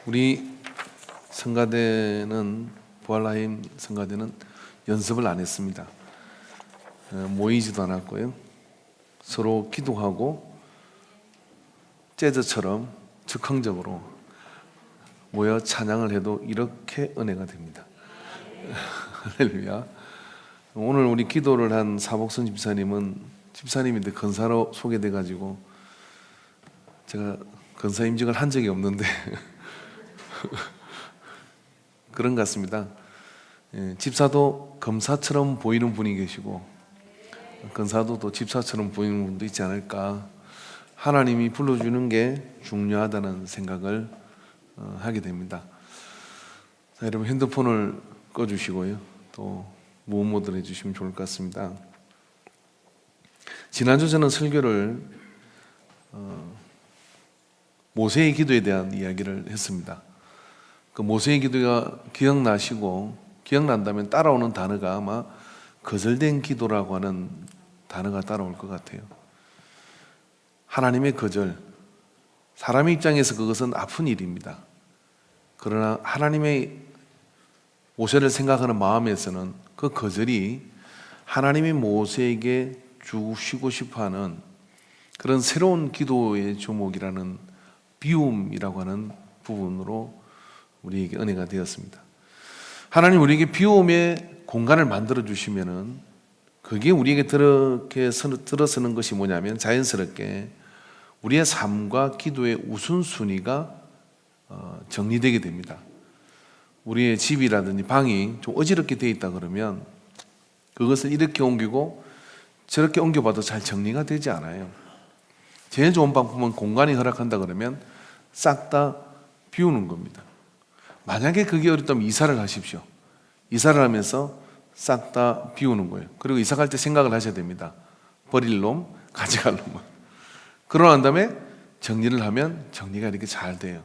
우리 성가대는 부활라임 성가대는 연습을 안 했습니다. 모이지도 않았고요. 서로 기도하고 재즈처럼 즉흥적으로 모여 찬양을 해도 이렇게 은혜가 됩니다. 할렐루야. 오늘 우리 기도를 한 사복선 집사님인데 건사로 소개돼 가지고 제가 건사 임직을 한 적이 없는데 그런 것 같습니다. 집사도 검사처럼 보이는 분이 계시고 건사도 또 집사처럼 보이는 분도 있지 않을까. 하나님이 불러주는 게 중요하다는 생각을 하게 됩니다. 자, 여러분 핸드폰을 꺼주시고요. 또 무음 모드를 해주시면 좋을 것 같습니다. 지난주 저는 설교를 모세의 기도에 대한 이야기를 했습니다. 그 모세의 기도가 기억난다면 따라오는 단어가 아마 거절된 기도라고 하는 단어가 따라올 것 같아요. 하나님의 거절, 사람의 입장에서 그것은 아픈 일입니다. 그러나 하나님의 모세를 생각하는 마음에서는 그 거절이 하나님이 모세에게 주시고 싶어하는 그런 새로운 기도의 조목이라는 비움이라고 하는 부분으로 우리에게 은혜가 되었습니다. 하나님 우리에게 비움의 공간을 만들어 주시면은 그게 우리에게 들어서는 것이 뭐냐면 자연스럽게 우리의 삶과 기도의 우선순위가 정리되게 됩니다. 우리의 집이라든지 방이 좀 어지럽게 되어 있다 그러면 그것을 이렇게 옮기고 저렇게 옮겨봐도 잘 정리가 되지 않아요. 제일 좋은 방법은 공간이 허락한다 그러면 싹 다 비우는 겁니다. 만약에 그게 어렵다면 이사를 하십시오. 이사를 하면서 싹 다 비우는 거예요. 그리고 이사 갈 때 생각을 하셔야 됩니다. 버릴 놈, 가져갈 놈만. 그러고 난 다음에 정리를 하면 정리가 이렇게 잘 돼요.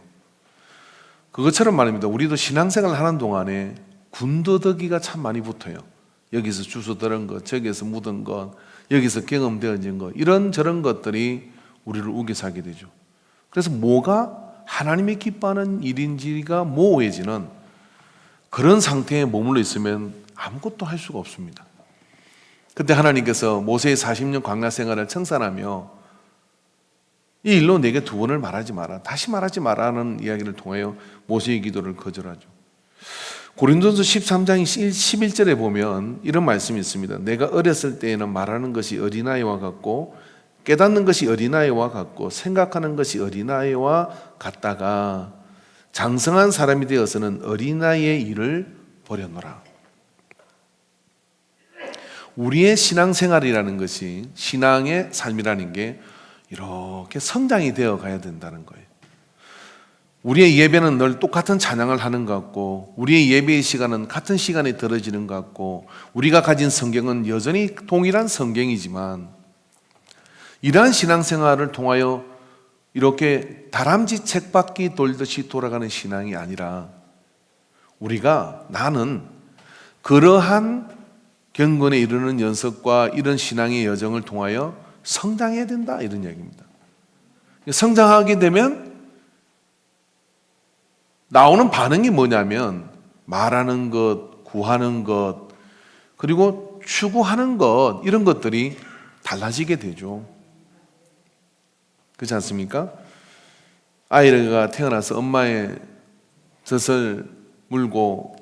그것처럼 말입니다. 우리도 신앙생활을 하는 동안에 군더더기가 참 많이 붙어요. 여기서 주워 들은 것, 저기에서 묻은 것, 여기서 경험되어진 것, 이런저런 것들이 우리를 우겨 살게 되죠. 그래서 뭐가 하나님이 기뻐하는 일인지가 모호해지는 그런 상태에 머물러 있으면 아무것도 할 수가 없습니다. 그때 하나님께서 모세의 40년 광야 생활을 청산하며 이 일로 내게 두 번을 말하지 마라, 다시 말하지 마라는 이야기를 통하여 모세의 기도를 거절하죠. 고린도전서 13장 11절에 보면 이런 말씀이 있습니다. 내가 어렸을 때에는 말하는 것이 어린아이와 같고 깨닫는 것이 어린아이와 같고 생각하는 것이 어린아이와 같다가 장성한 사람이 되어서는 어린아이의 일을 버렸노라. 우리의 신앙생활이라는 것이, 신앙의 삶이라는 게 이렇게 성장이 되어 가야 된다는 거예요. 우리의 예배는 늘 똑같은 찬양을 하는 것 같고, 우리의 예배의 시간은 같은 시간에 들어지는 것 같고, 우리가 가진 성경은 여전히 동일한 성경이지만 이러한 신앙생활을 통하여 이렇게 다람쥐 책바퀴 돌듯이 돌아가는 신앙이 아니라 나는 그러한 경건에 이르는 연습과 이런 신앙의 여정을 통하여 성장해야 된다, 이런 이야기입니다. 성장하게 되면 나오는 반응이 뭐냐면 말하는 것, 구하는 것, 그리고 추구하는 것, 이런 것들이 달라지게 되죠. 그렇지 않습니까? 아이가 태어나서 엄마의 젖을 물고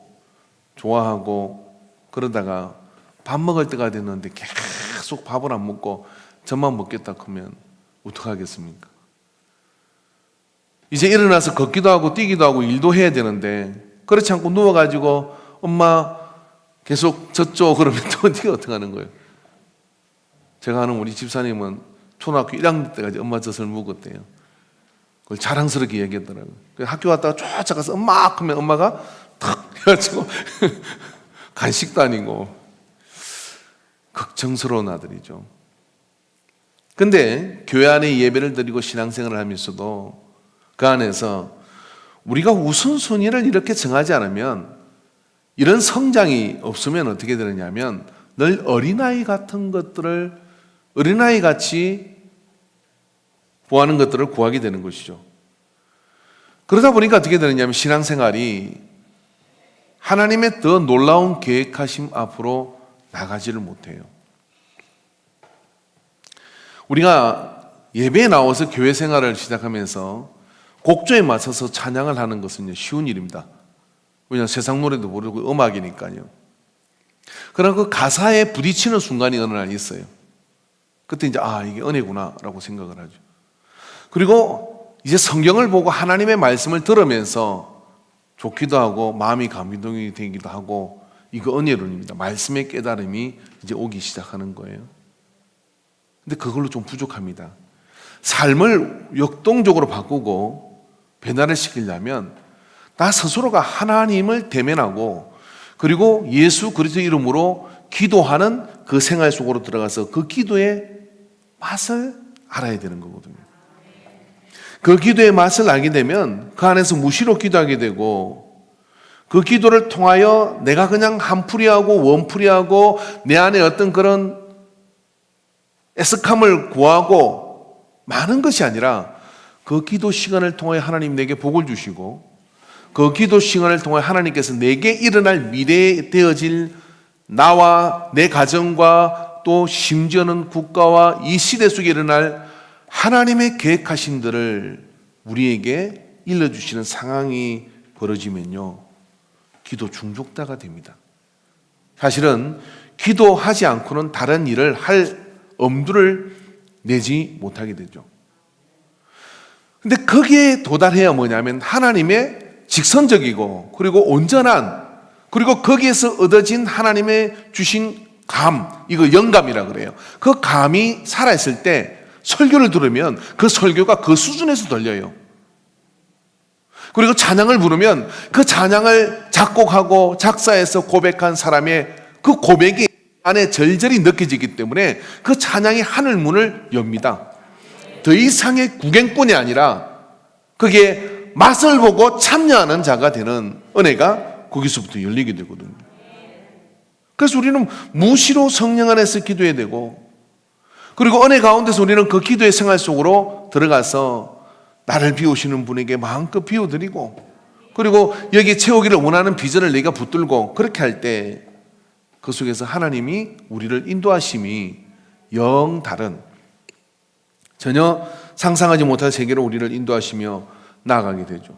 좋아하고 그러다가 밥 먹을 때가 됐는데 계속 밥을 안 먹고 젖만 먹겠다 하면 어떡하겠습니까? 이제 일어나서 걷기도 하고 뛰기도 하고 일도 해야 되는데 그렇지 않고 누워가지고 엄마 계속 젖줘 그러면 또 네가 어떡하는 거예요? 제가 아는 우리 집사님은 초등학교 1학년 때까지 엄마 젖을 먹었대요. 그걸 자랑스럽게 얘기했더라고요. 학교 갔다가 쫓아가서 엄마 하면 엄마가 탁 해가지고 간식도 아니고 걱정스러운 아들이죠. 근데 교회 안에 예배를 드리고 신앙생활을 하면서도 그 안에서 우리가 우선순위를 이렇게 정하지 않으면, 이런 성장이 없으면 어떻게 되느냐면 늘 어린아이 같은 것들을 어린아이 같이 구하는 것들을 구하게 되는 것이죠. 그러다 보니까 어떻게 되느냐면 신앙생활이 하나님의 더 놀라운 계획하심 앞으로 나가지를 못해요. 우리가 예배에 나와서 교회 생활을 시작하면서 곡조에 맞춰서 찬양을 하는 것은 쉬운 일입니다. 왜냐하면 세상 노래도 모르고 음악이니까요. 그러나 그 가사에 부딪히는 순간이 어느 날 있어요. 그때 이제 이게 은혜구나 라고 생각을 하죠. 그리고 이제 성경을 보고 하나님의 말씀을 들으면서 좋기도 하고 마음이 감동이 되기도 하고, 이거 은혜론입니다. 말씀의 깨달음이 이제 오기 시작하는 거예요. 근데 그걸로 좀 부족합니다. 삶을 역동적으로 바꾸고 변화를 시키려면 나 스스로가 하나님을 대면하고, 그리고 예수 그리스도 이름으로 기도하는 그 생활 속으로 들어가서 그 기도의 맛을 알아야 되는 거거든요. 그 기도의 맛을 알게 되면 그 안에서 무시로 기도하게 되고, 그 기도를 통하여 내가 그냥 한풀이하고 원풀이하고 내 안에 어떤 그런 애석함을 구하고 많은 것이 아니라, 그 기도 시간을 통하여 하나님 내게 복을 주시고, 그 기도 시간을 통하여 하나님께서 내게 일어날 미래에 되어질 나와 내 가정과 또 심지어는 국가와 이 시대 속에 일어날 하나님의 계획하심들을 우리에게 일러주시는 상황이 벌어지면요, 기도 중독자가 됩니다. 사실은 기도하지 않고는 다른 일을 할 엄두를 내지 못하게 되죠. 근데 거기에 도달해야 뭐냐면 하나님의 직선적이고 그리고 온전한, 그리고 거기에서 얻어진 하나님의 주신 이거 영감이라 그래요. 그 감이 살아있을 때 설교를 들으면 그 설교가 그 수준에서 들려요. 그리고 찬양을 부르면 그 찬양을 작곡하고 작사해서 고백한 사람의 그 고백이 안에 절절히 느껴지기 때문에 그 찬양이 하늘 문을 엽니다. 더 이상의 구경꾼이 아니라 그게 맛을 보고 참여하는 자가 되는 은혜가 거기서부터 열리게 되거든요. 그래서 우리는 무시로 성령 안에서 기도해야 되고, 그리고 은혜 가운데서 우리는 그 기도의 생활 속으로 들어가서 나를 비우시는 분에게 마음껏 비워드리고, 그리고 여기 채우기를 원하는 비전을 내가 붙들고, 그렇게 할 때 그 속에서 하나님이 우리를 인도하심이 영 다른, 전혀 상상하지 못할 세계로 우리를 인도하시며 나아가게 되죠.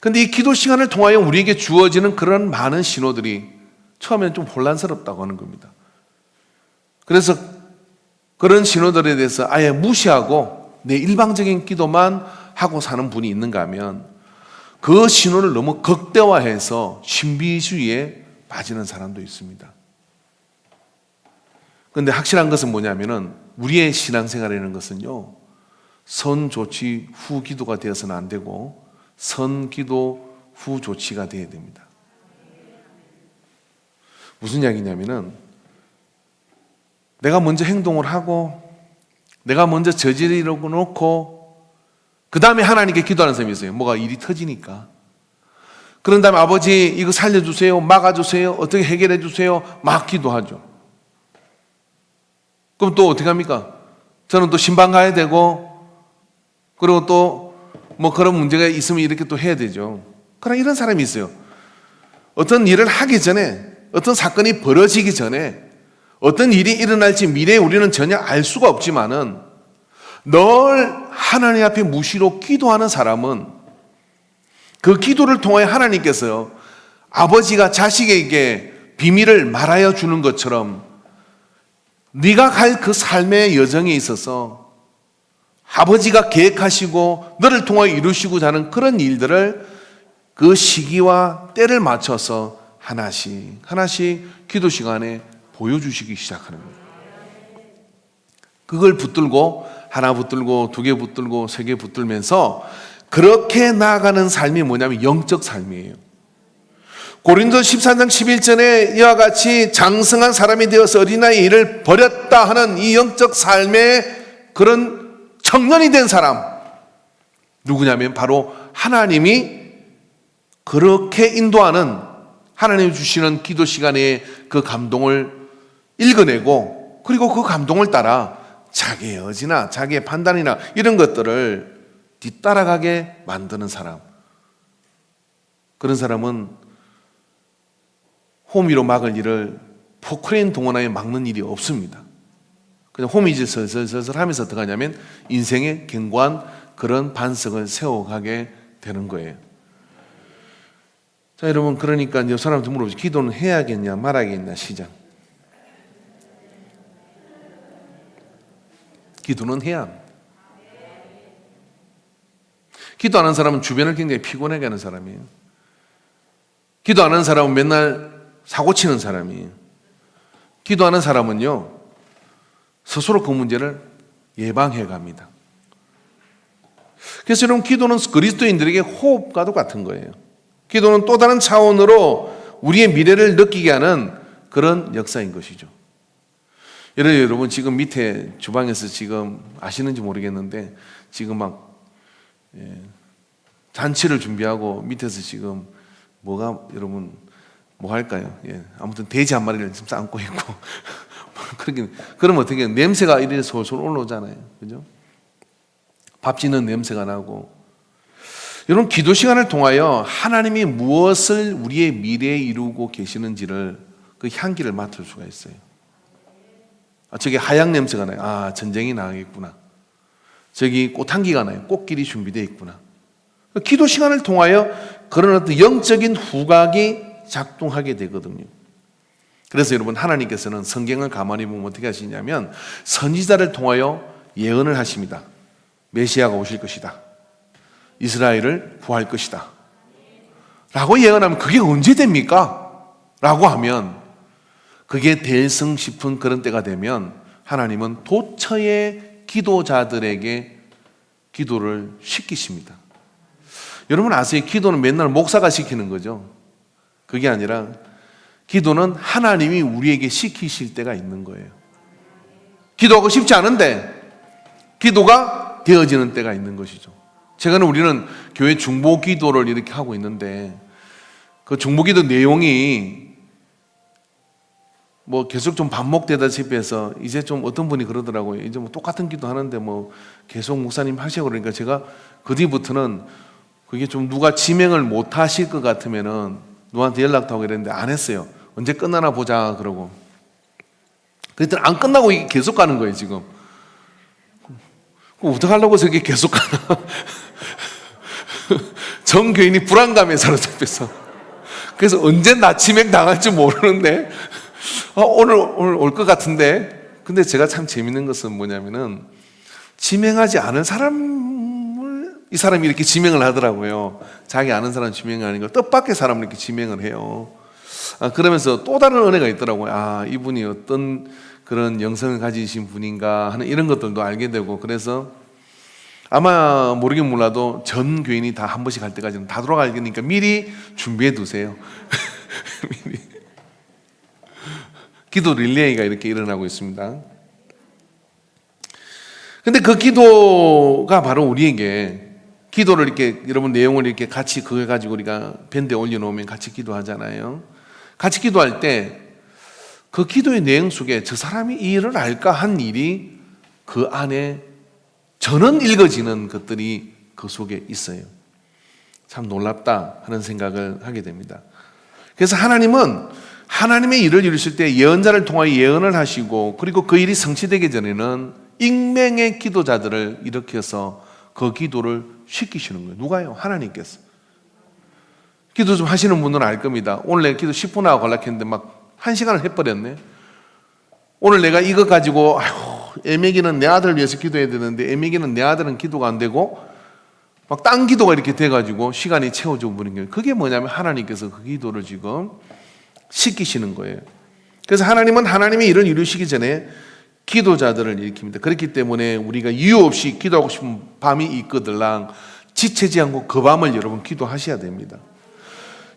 그런데 이 기도 시간을 통하여 우리에게 주어지는 그런 많은 신호들이 처음에는 좀 혼란스럽다고 하는 겁니다. 그래서 그런 신호들에 대해서 아예 무시하고 내 일방적인 기도만 하고 사는 분이 있는가 하면, 그 신호를 너무 극대화해서 신비주의에 빠지는 사람도 있습니다. 그런데 확실한 것은 뭐냐면은, 우리의 신앙생활이라는 것은요, 선 조치 후 기도가 되어서는 안 되고 선 기도 후 조치가 되어야 됩니다. 무슨 이야기냐면은, 내가 먼저 행동을 하고 내가 먼저 저지르려 놓고 그 다음에 하나님께 기도하는 사람이 있어요. 뭐가 일이 터지니까. 그런 다음에 아버지 이거 살려주세요, 막아주세요, 어떻게 해결해 주세요, 막 기도하죠. 그럼 또 어떻게 합니까? 저는 또 신방 가야 되고, 그리고 또 뭐 그런 문제가 있으면 이렇게 또 해야 되죠. 그러나 이런 사람이 있어요. 어떤 일을 하기 전에, 어떤 사건이 벌어지기 전에, 어떤 일이 일어날지 미래에 우리는 전혀 알 수가 없지만은 늘 하나님 앞에 무시로 기도하는 사람은 그 기도를 통해 하나님께서 아버지가 자식에게 비밀을 말하여 주는 것처럼 네가 갈 그 삶의 여정에 있어서 아버지가 계획하시고 너를 통해 이루시고자 하는 그런 일들을 그 시기와 때를 맞춰서 하나씩 하나씩 기도 시간에 보여주시기 시작하는 거예요. 그걸 붙들고 하나 붙들고 두 개 붙들고 세 개 붙들면서 그렇게 나아가는 삶이 뭐냐면 영적 삶이에요. 고린도 14장 11절에 이와 같이 장성한 사람이 되어서 어린아이 일을 버렸다 하는 이 영적 삶의 그런 청년이 된 사람, 누구냐면 바로 하나님이 그렇게 인도하는, 하나님이 주시는 기도 시간에 그 감동을 읽어내고, 그리고 그 감동을 따라 자기의 의지나 자기의 판단이나 이런 것들을 뒤따라가게 만드는 사람. 그런 사람은 호미로 막을 일을 포크레인 동원하여 막는 일이 없습니다. 그냥 호미질 슬슬슬슬 하면서 어떻게 하냐면 인생의 견고한 그런 반석을 세워가게 되는 거예요. 자, 여러분, 그러니까 이제 사람한테 물어보죠. 기도는 해야겠냐 말아야겠냐 시작. 기도는 해야 합니다. 기도하는 사람은 주변을 굉장히 피곤하게 하는 사람이에요. 기도하는 사람은 맨날 사고 치는 사람이에요. 기도하는 사람은요, 스스로 그 문제를 예방해 갑니다. 그래서 여러분, 기도는 그리스도인들에게 호흡과도 같은 거예요. 기도는 또 다른 차원으로 우리의 미래를 느끼게 하는 그런 역사인 것이죠. 여러분, 지금 밑에 주방에서 지금 아시는지 모르겠는데 지금 막 잔치를 준비하고 밑에서 지금 뭐가 여러분 뭐 할까요? 아무튼 돼지 한 마리를 지금 삶고 있고 그러면 어떻게 냄새가 이렇게 솔솔 올라오잖아요, 그죠? 밥 짓는 냄새가 나고. 여러분, 기도 시간을 통하여 하나님이 무엇을 우리의 미래에 이루고 계시는지를 그 향기를 맡을 수가 있어요. 저기 하양 냄새가 나요. 전쟁이 나겠구나. 저기 꽃향기가 나요. 꽃길이 준비되어 있구나. 기도 시간을 통하여 그런 어떤 영적인 후각이 작동하게 되거든요. 그래서 여러분, 하나님께서는 성경을 가만히 보면 어떻게 하시냐면 선지자를 통하여 예언을 하십니다. 메시아가 오실 것이다. 이스라엘을 구할 것이다. 라고 예언하면 그게 언제 됩니까? 라고 하면 그게 될성 싶은 그런 때가 되면 하나님은 도처의 기도자들에게 기도를 시키십니다. 여러분 아세요? 기도는 맨날 목사가 시키는 거죠. 그게 아니라 기도는 하나님이 우리에게 시키실 때가 있는 거예요. 기도하고 싶지 않은데 기도가 되어지는 때가 있는 것이죠. 최근에 우리는 교회 중보 기도를 이렇게 하고 있는데 그 중보 기도 내용이 뭐 계속 좀 반복되다시피 해서 이제 좀 어떤 분이 그러더라고요. 이제 뭐 똑같은 기도 하는데 뭐 계속 목사님 하시고 그러니까 제가 그 뒤부터는 그게 좀 누가 지명을 못 하실 것 같으면은 누구한테 연락도 하고 이랬는데 안 했어요. 언제 끝나나 보자 그러고. 그랬더니 안 끝나고 이게 계속 가는 거예요, 지금. 어떡하려고 해서 이게 계속 가나. 전 교인이 불안감에 사로잡혀서. 그래서 언제 나 지명 당할지 모르는데 오늘 올 것 같은데. 근데 제가 참 재밌는 것은 뭐냐면은 지명하지 않은 사람을 이 사람이 이렇게 지명을 하더라고요. 자기 아는 사람 지명이 아니고 뜻밖의 사람을 이렇게 지명을 해요. 그러면서 또 다른 은혜가 있더라고요. 이분이 어떤 그런 영성을 가지신 분인가 하는 이런 것들도 알게 되고, 그래서 아마 모르긴 몰라도 전 교인이 다 한 번씩 할 때까지는 다 돌아가니까 미리 준비해 두세요. 미리. 기도 릴레이가 이렇게 일어나고 있습니다. 근데 그 기도가 바로 우리에게 기도를 이렇게 여러분 내용을 이렇게 같이 그거 가지고 우리가 밴드에 올려놓으면 같이 기도하잖아요. 같이 기도할 때 그 기도의 내용 속에 저 사람이 이 일을 알까 한 일이 그 안에 전원 읽어지는 것들이 그 속에 있어요. 참 놀랍다 하는 생각을 하게 됩니다. 그래서 하나님은 하나님의 일을 이루실 때 예언자를 통하여 예언을 하시고, 그리고 그 일이 성취되기 전에는 익명의 기도자들을 일으켜서 그 기도를 시키시는 거예요. 누가요? 하나님께서. 기도 좀 하시는 분들은 알 겁니다. 오늘 내가 기도 10분 하고 갈락했는데 막 1시간을 해버렸네. 오늘 내가 이거 가지고 애매기는 내 아들을 위해서 기도해야 되는데 애매기는 내 아들은 기도가 안 되고 막 딴 기도가 이렇게 돼가지고 시간이 채워져 버린 거예요. 그게 뭐냐면 하나님께서 그 기도를 지금 시키시는 거예요. 그래서 하나님은 하나님의 일을 이루시기 전에 기도자들을 일으킵니다. 그렇기 때문에 우리가 이유 없이 기도하고 싶은 밤이 있거들랑 지체지 않고 그 밤을 여러분 기도하셔야 됩니다.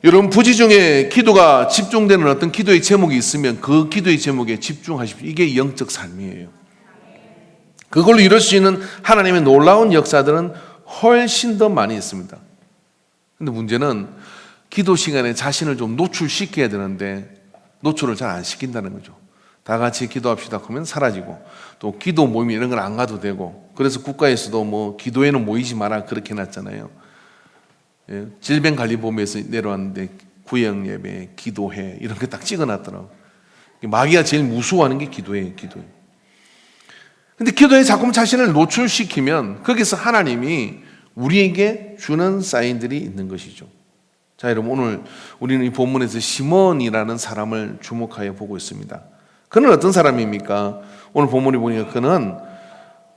여러분 부지 중에 기도가 집중되는 어떤 기도의 제목이 있으면 그 기도의 제목에 집중하십시오. 이게 영적 삶이에요. 그걸로 이룰 수 있는 하나님의 놀라운 역사들은 훨씬 더 많이 있습니다. 근데 문제는 기도 시간에 자신을 좀 노출시켜야 되는데 노출을 잘 안 시킨다는 거죠. 다 같이 기도합시다 하면 사라지고, 또 기도 모임 이런 건 안 가도 되고, 그래서 국가에서도 뭐 기도회는 모이지 마라 그렇게 해놨잖아요. 예, 질병관리본부에서 내려왔는데 구역 예배, 기도회 이런 게 딱 찍어놨더라고요. 마귀가 제일 무서워하는 게 기도회예요. 기도회. 근데 기도에 자꾸 자신을 노출시키면 거기서 하나님이 우리에게 주는 사인들이 있는 것이죠. 자, 여러분, 오늘 우리는 이 본문에서 시몬이라는 사람을 주목하여 보고 있습니다. 그는 어떤 사람입니까? 오늘 본문에 보니까 그는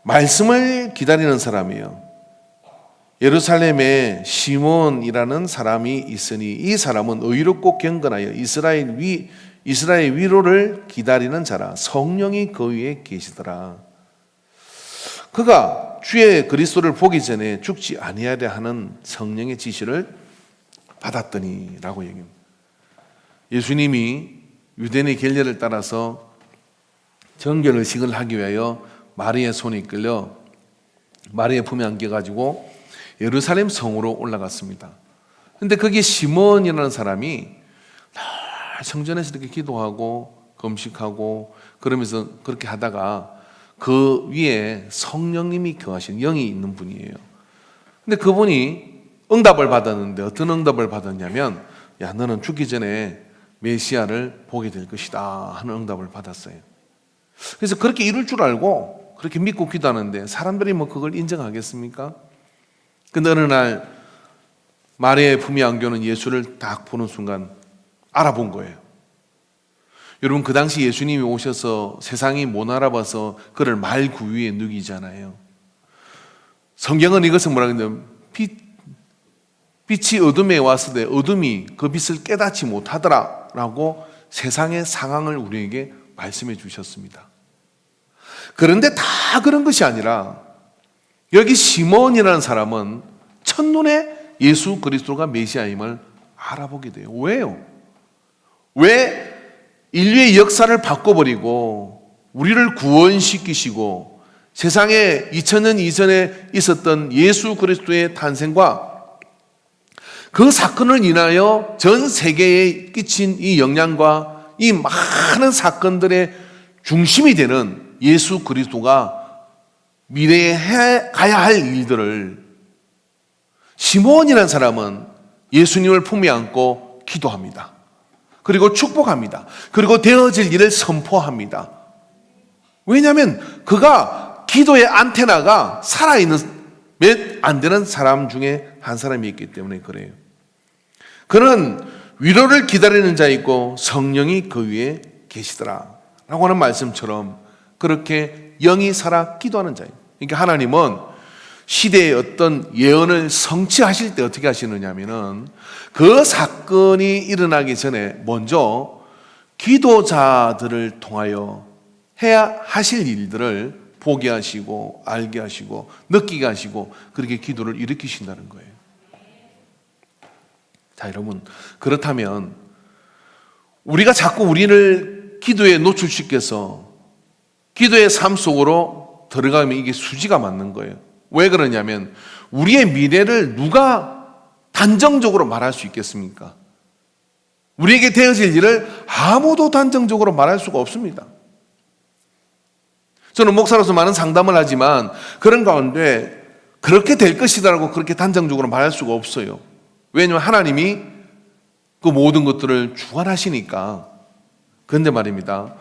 말씀을 기다리는 사람이에요. 예루살렘에 시몬이라는 사람이 있으니 이 사람은 의롭고 경건하여 이스라엘 위로를 기다리는 자라. 성령이 그 위에 계시더라. 그가 주의 그리스도를 보기 전에 죽지 아니하려 하는 성령의 지시를 받았더니 라고 얘기합니다. 예수님이 유대인의 계례를 따라서 정결의식을 하기 위하여 마리아의 손에 이끌려 마리아의 품에 안겨가지고 예루살렘 성으로 올라갔습니다. 그런데 거기에 시몬이라는 사람이 성전에서 이렇게 기도하고 금식하고 그러면서 그렇게 하다가 그 위에 성령님이 거하신 영이 있는 분이에요. 근데 그분이 응답을 받았는데 어떤 응답을 받았냐면, 야, 너는 죽기 전에 메시아를 보게 될 것이다 하는 응답을 받았어요. 그래서 그렇게 이룰 줄 알고 그렇게 믿고 기도하는데 사람들이 뭐 그걸 인정하겠습니까? 근데 어느 날 마리아의 품에 안겨는 예수를 딱 보는 순간 알아본 거예요. 여러분, 그 당시 예수님이 오셔서 세상이 못 알아봐서 그를 말구유에 누기잖아요. 성경은 이것을 뭐라 그러냐면 빛이 어둠에 왔을 때 어둠이 그 빛을 깨닫지 못하더라 라고 세상의 상황을 우리에게 말씀해 주셨습니다. 그런데 다 그런 것이 아니라 여기 시몬이라는 사람은 첫눈에 예수 그리스도가 메시아임을 알아보게 돼요. 왜요? 왜 인류의 역사를 바꿔버리고 우리를 구원시키시고 세상에 2000년 이전에 있었던 예수 그리스도의 탄생과 그 사건을 인하여 전 세계에 끼친 이 영향과 이 많은 사건들의 중심이 되는 예수 그리스도가 미래에 가야 할 일들을 시몬이라는 사람은 예수님을 품에 안고 기도합니다. 그리고 축복합니다. 그리고 되어질 일을 선포합니다. 왜냐하면 그가 기도의 안테나가 살아있는 몇 안 되는 사람 중에 한 사람이 있기 때문에 그래요. 그는 위로를 기다리는 자이고 성령이 그 위에 계시더라 라고 하는 말씀처럼 그렇게 영이 살아 기도하는 자예요. 그러니까 하나님은 시대의 어떤 예언을 성취하실 때 어떻게 하시느냐 하면은 그 사건이 일어나기 전에 먼저 기도자들을 통하여 해야 하실 일들을 보게 하시고 알게 하시고 느끼게 하시고 그렇게 기도를 일으키신다는 거예요. 자, 여러분, 그렇다면 우리가 자꾸 우리를 기도에 노출시켜서 기도의 삶 속으로 들어가면 이게 수지가 맞는 거예요. 왜 그러냐면 우리의 미래를 누가 단정적으로 말할 수 있겠습니까? 우리에게 되어질 일을 아무도 단정적으로 말할 수가 없습니다. 저는 목사로서 많은 상담을 하지만 그런 가운데 그렇게 될 것이다라고 그렇게 단정적으로 말할 수가 없어요. 왜냐하면 하나님이 그 모든 것들을 주관하시니까. 그런데 말입니다,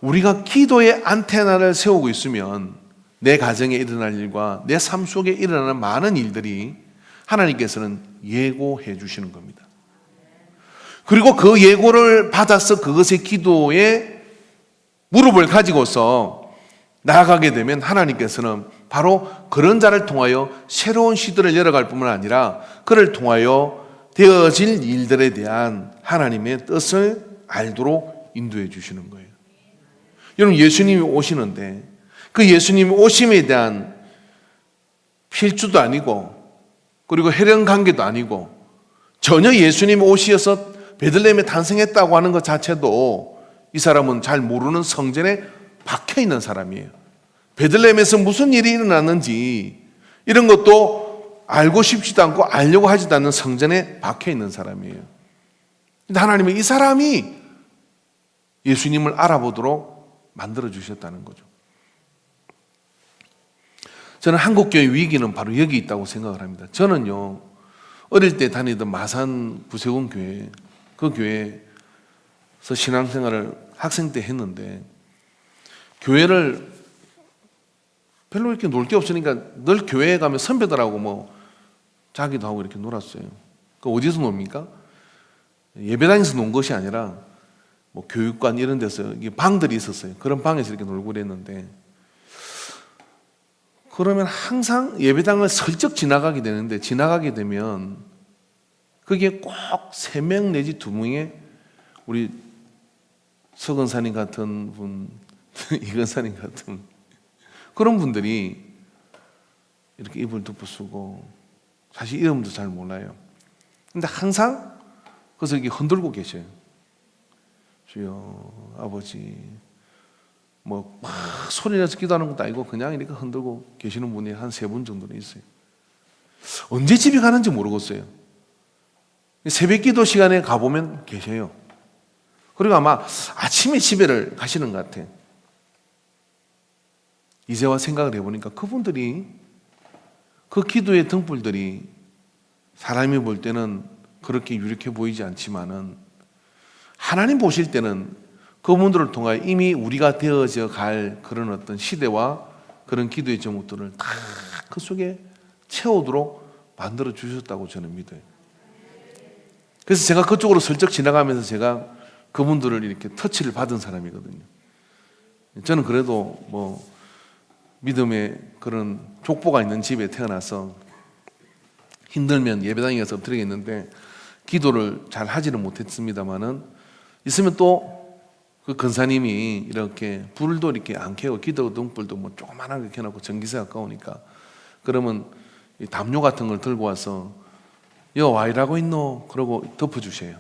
우리가 기도의 안테나를 세우고 있으면 내 가정에 일어날 일과 내 삶 속에 일어나는 많은 일들이 하나님께서는 예고해 주시는 겁니다. 그리고 그 예고를 받아서 그것의 기도에 무릎을 가지고서 나아가게 되면 하나님께서는 바로 그런 자를 통하여 새로운 시대를 열어갈 뿐만 아니라 그를 통하여 되어질 일들에 대한 하나님의 뜻을 알도록 인도해 주시는 거예요. 여러분, 예수님이 오시는데 그 예수님 오심에 대한 필주도 아니고 그리고 혈연 관계도 아니고 전혀 예수님 오시어서 베들레헴에 탄생했다고 하는 것 자체도 이 사람은 잘 모르는 성전에 박혀 있는 사람이에요. 베들레헴에서 무슨 일이 일어났는지 이런 것도 알고 싶지도 않고 알려고 하지도 않는 성전에 박혀 있는 사람이에요. 근데 하나님은 이 사람이 예수님을 알아보도록 만들어 주셨다는 거죠. 저는 한국교회 위기는 바로 여기 있다고 생각을 합니다. 저는요, 어릴 때 다니던 마산 구세군 교회, 그 교회에서 신앙생활을 학생 때 했는데, 교회를 별로 이렇게 놀 게 없으니까 늘 교회에 가면 선배들하고 뭐 자기도 하고 이렇게 놀았어요. 그 어디서 놉니까? 예배당에서 논 것이 아니라 뭐 교육관 이런 데서 방들이 있었어요. 그런 방에서 이렇게 놀고 그랬는데, 그러면 항상 예배당을 슬쩍 지나가게 되는데, 지나가게 되면 그게 꼭 3명 내지 2명의 우리 서건사님 같은 분, 이건사님 같은 그런 분들이 이렇게 이불 덮어 쓰고, 사실 이름도 잘 몰라요. 근데 항상 그래서 이렇게 흔들고 계셔요. 주여, 아버지, 뭐 막 소리내서 기도하는 것도 아니고 그냥 이렇게 흔들고 계시는 분이 한 3분 정도는 있어요. 언제 집에 가는지 모르겠어요. 새벽 기도 시간에 가보면 계셔요. 그리고 아마 아침에 집에를 가시는 것 같아요. 이제와 생각을 해보니까 그분들이, 그 기도의 등불들이 사람이 볼 때는 그렇게 유력해 보이지 않지만은 하나님 보실 때는 그분들을 통하여 이미 우리가 되어져 갈 그런 어떤 시대와 그런 기도의 제목들을 다 그 속에 채우도록 만들어 주셨다고 저는 믿어요. 그래서 제가 그쪽으로 슬쩍 지나가면서 제가 그분들을 이렇게 터치를 받은 사람이거든요. 저는 그래도 뭐 믿음의 그런 족보가 있는 집에 태어나서 힘들면 예배당에 가서 엎드리겠는데 기도를 잘 하지는 못했습니다만은, 있으면 또 그 근사님이 이렇게 불도 이렇게 안 켜고 기도 등불도 뭐 조그만하게 켜놓고 전기세 아까우니까, 그러면 이 담요 같은 걸 들고 와서 여 와 일하고 있노? 그러고 덮어주세요.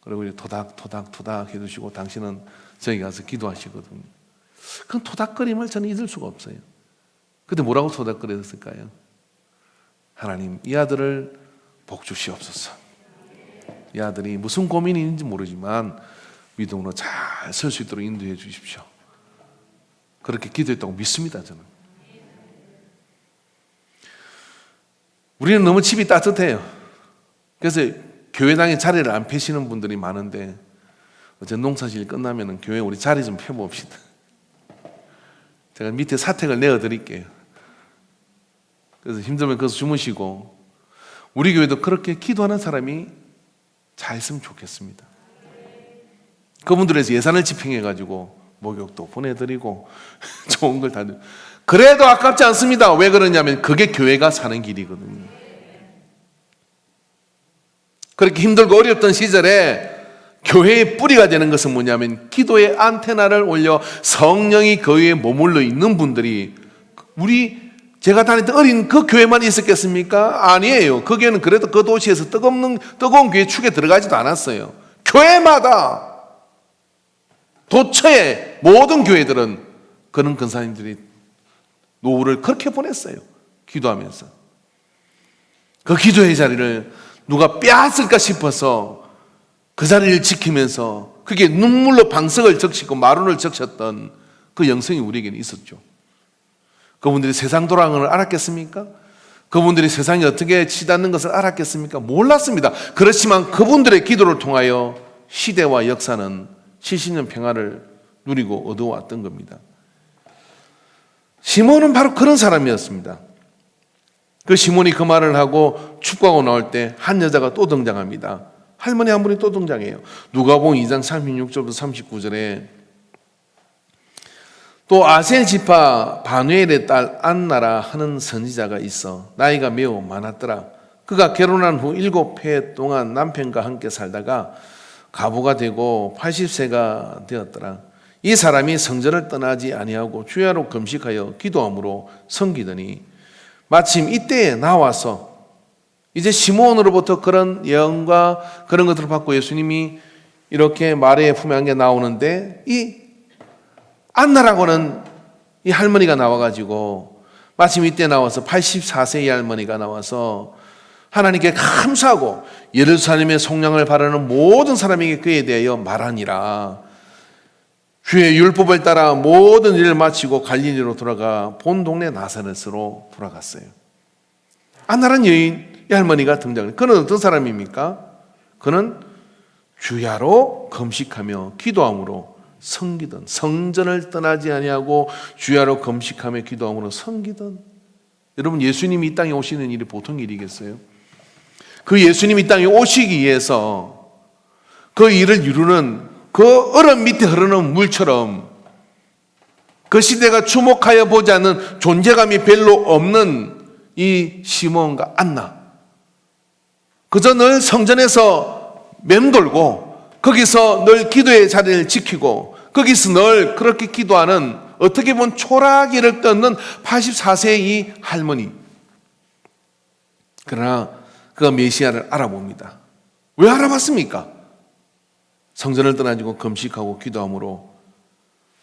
그리고 이제 토닥토닥 해주시고 당신은 저기 가서 기도하시거든요. 그 토닥거림을 저는 잊을 수가 없어요. 근데 뭐라고 토닥거렸을까요? 하나님, 이 아들을 복 주시옵소서. 이 아들이 무슨 고민이 있는지 모르지만 믿음으로 잘 설 수 있도록 인도해 주십시오. 그렇게 기도했다고 믿습니다, 저는. 우리는 너무 집이 따뜻해요. 그래서 교회당에 자리를 안 펴시는 분들이 많은데, 어제 농사질 끝나면 교회 우리 자리 좀 펴봅시다. 제가 밑에 사택을 내어드릴게요. 그래서 힘들면 거기서 주무시고, 우리 교회도 그렇게 기도하는 사람이 잘 있으면 좋겠습니다. 그분들에서 예산을 집행해가지고 목욕도 보내드리고 좋은 걸 다 드리고, 그래도 아깝지 않습니다. 왜 그러냐면 그게 교회가 사는 길이거든요. 그렇게 힘들고 어렵던 시절에 교회의 뿌리가 되는 것은 뭐냐면, 기도의 안테나를 올려 성령이 그 위에 머물러 있는 분들이, 제가 다녔던 어린 그 교회만 있었겠습니까? 아니에요. 그 교회는 그래도 그 도시에서 뜨거운 교회 축에 들어가지도 않았어요. 교회마다, 도처의 모든 교회들은 그런 근사님들이 노후를 그렇게 보냈어요. 기도하면서. 그 기도의 자리를 누가 빼앗을까 싶어서 그 자리를 지키면서 그게 눈물로 방석을 적시고 마룬을 적셨던 그 영성이 우리에게는 있었죠. 그분들이 세상 돌아가는 걸 알았겠습니까? 그분들이 세상이 어떻게 치닫는 것을 알았겠습니까? 몰랐습니다. 그렇지만 그분들의 기도를 통하여 시대와 역사는 70년 평화를 누리고 얻어왔던 겁니다. 시몬은 바로 그런 사람이었습니다. 그 시몬이 그 말을 하고 축구하고 나올 때 한 여자가 또 등장합니다. 할머니 한 분이 또 등장해요. 누가복음 2장 36절부터 39절에 또 아셀 지파 바누엘의 딸 안나라 하는 선지자가 있어 나이가 매우 많았더라. 그가 결혼한 후 7해 동안 남편과 함께 살다가 가부가 되고 80세가 되었더라. 이 사람이 성전을 떠나지 아니하고 주야로 금식하여 기도함으로 섬기더니 마침 이때에 나와서, 이제 시몬으로부터 그런 예언과 그런 것들을 받고 예수님이 이렇게 마리아의 품에 안겨 나오는데, 이 안나라고는 이 할머니가 나와가지고, 마침 이때 나와서 84세의 할머니가 나와서 하나님께 감사하고 예루살렘의 속량을 바라는 모든 사람에게 그에 대하여 말하니라. 주의 율법을 따라 모든 일을 마치고 갈릴리로 돌아가 본 동네 나사렛으로 돌아갔어요. 안나란 여인의 할머니가 등장해요. 그는 어떤 사람입니까? 그는 주야로 금식하며 기도함으로 섬기던, 성전을 떠나지 아니하고 주야로 금식하며 기도함으로 섬기던. 여러분, 예수님이 이 땅에 오시는 일이 보통 일이겠어요? 그 예수님이 이 땅에 오시기 위해서 그 일을 이루는 그 얼음 밑에 흐르는 물처럼 그 시대가 주목하여 보지 않는 존재감이 별로 없는 이 시몬과 안나, 그저 늘 성전에서 맴돌고 거기서 늘 기도의 자리를 지키고 거기서 늘 그렇게 기도하는, 어떻게 보면 초라기를 끊는 84세의 이 할머니. 그러나 그가 메시아를 알아봅니다. 왜 알아봤습니까? 성전을 떠나지고 금식하고 기도함으로